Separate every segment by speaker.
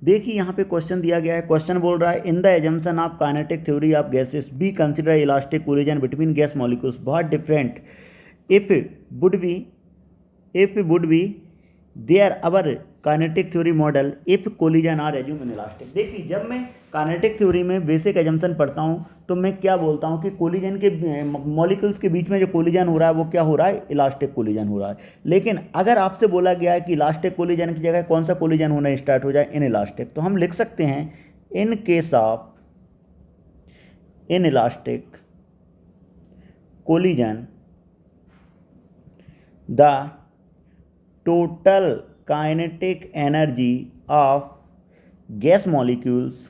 Speaker 1: देखिए यहाँ पे क्वेश्चन दिया गया है, क्वेश्चन बोल रहा है in the assumption of kinetic theory of gases be consider elastic collision between gas molecules बहुत different if would be there our kinetic theory model if collision are assume in elastic. देखिए जब मैं kinetic theory में basic assumption पढ़ता हूँ तो मैं क्या बोलता हूँ कि कोलिजन के मॉलिक्यूल्स के बीच में जो कोलिजन हो रहा है वो क्या हो रहा है, इलास्टिक कोलिजन हो रहा है। लेकिन अगर आपसे बोला गया है कि इलास्टिक कोलिजन की जगह कौन सा कोलिजन होना स्टार्ट हो जाए, इन इलास्टिक, तो हम लिख सकते हैं in case of in elastic collision the total kinetic energy of gas molecules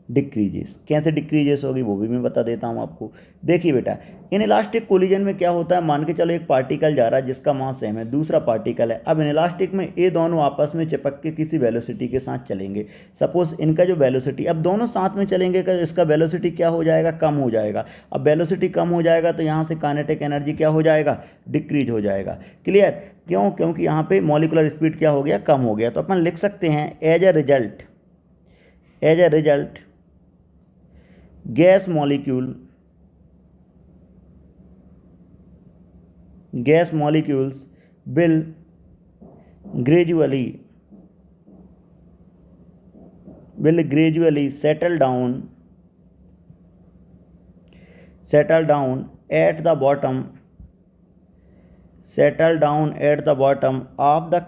Speaker 1: decreases. कैसे डिक्रीजेस होगी वो भी मैं बता देता हूँ आपको। देखिए बेटा, इन इलास्टिक कोलिजन में क्या होता है, मान के चलो एक पार्टिकल जा रहा है जिसका मास सेम है, दूसरा पार्टिकल है। अब इन इलास्टिक में ये दोनों आपस में चिपक के किसी वेलोसिटी के साथ चलेंगे। सपोज इनका जो वेलोसिटी, अब दोनों साथ में चलेंगे का इसका वेलोसिटी क्या हो जाएगा, कम हो जाएगा। अब वेलोसिटी कम हो जाएगा तो यहाँ से काइनेटिक एनर्जी क्या हो जाएगा, डिक्रीज हो जाएगा। क्लियर? क्यों? क्योंकि यहाँ पे मॉलिकुलर स्पीड क्या हो गया, कम हो गया। तो अपन लिख सकते हैं as a result gas molecules will gradually settle down at the bottom of the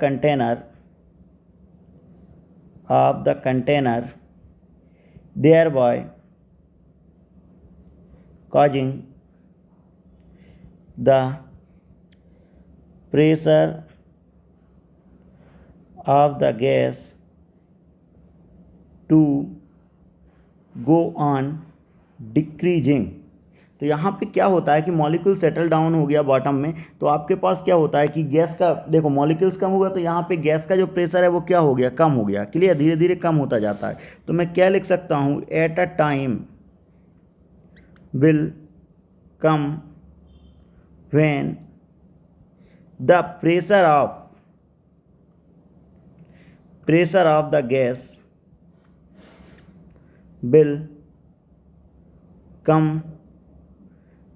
Speaker 1: container thereby causing the pressure of the gas to go on decreasing। तो यहाँ पे क्या होता है कि मॉलिक्यूल सेटल डाउन हो गया बॉटम में, तो आपके पास क्या होता है कि गैस का, देखो मॉलिक्यूल्स कम हुआ तो यहाँ पे गैस का जो प्रेशर है वो क्या हो गया, कम हो गया। क्लियर? धीरे धीरे कम होता जाता है। तो मैं क्या लिख सकता हूँ, at a time will come when the pressure of the gas will come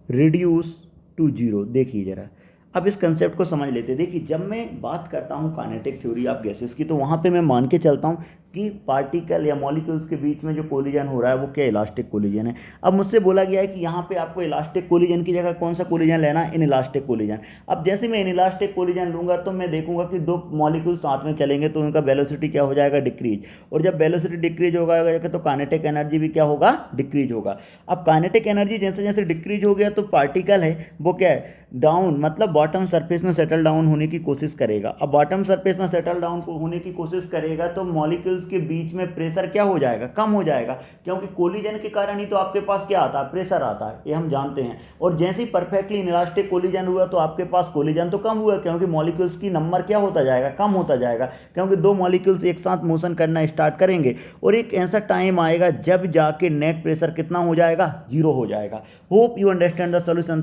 Speaker 1: reduce to zero। देखिए जरा, अब इस कंसेप्ट को समझ लेते हैं। देखिए जब मैं बात करता हूँ काइनेटिक थ्योरी ऑफ गैसेस की, तो वहाँ पे मैं मान के चलता हूँ कि पार्टिकल या मॉलिक्यूल्स के बीच में जो कोलिजन हो रहा है वो क्या, इलास्टिक कोलिजन है। अब मुझसे बोला गया है कि यहाँ पे आपको इलास्टिक कोलिजन की जगह कौन सा कोलिजन लेना है, इन इलास्टिक कोलिजन। अब जैसे मैं इन इलास्टिक कोलिजन लूँगा तो मैं देखूंगा कि दो मॉलिक्यूल साथ में चलेंगे तो उनका वेलोसिटी क्या हो जाएगा, डिक्रीज। और जब वेलोसिटी डिक्रीज होगा तो काइनेटिक एनर्जी भी क्या होगा, डिक्रीज होगा। अब काइनेटिक एनर्जी जैसे जैसे डिक्रीज हो गया तो पार्टिकल है वो क्या है, डाउन, मतलब बॉटम सरफेस में सेटल डाउन होने की कोशिश करेगा। अब बॉटम सरफेस में सेटल डाउन होने की कोशिश करेगा तो मॉलिक्यूल्स के बीच में प्रेशर क्या हो जाएगा, कम हो जाएगा। क्योंकि कोलिजन के कारण ही तो आपके पास क्या आता है, प्रेशर आता है, ये हम जानते हैं। और जैसे ही परफेक्टली इलास्टिक कोलिजन हुआ तो आपके पास कोलिजन तो कम हुआ, क्योंकि मॉलिक्यूल्स की नंबर क्या होता जाएगा, कम होता जाएगा। क्योंकि दो मॉलिक्यूल्स एक साथ मोशन करना स्टार्ट करेंगे और एक ऐसा टाइम आएगा जब जाके नेट प्रेशर कितना हो जाएगा, जीरो हो जाएगा। Hope you understand the solution.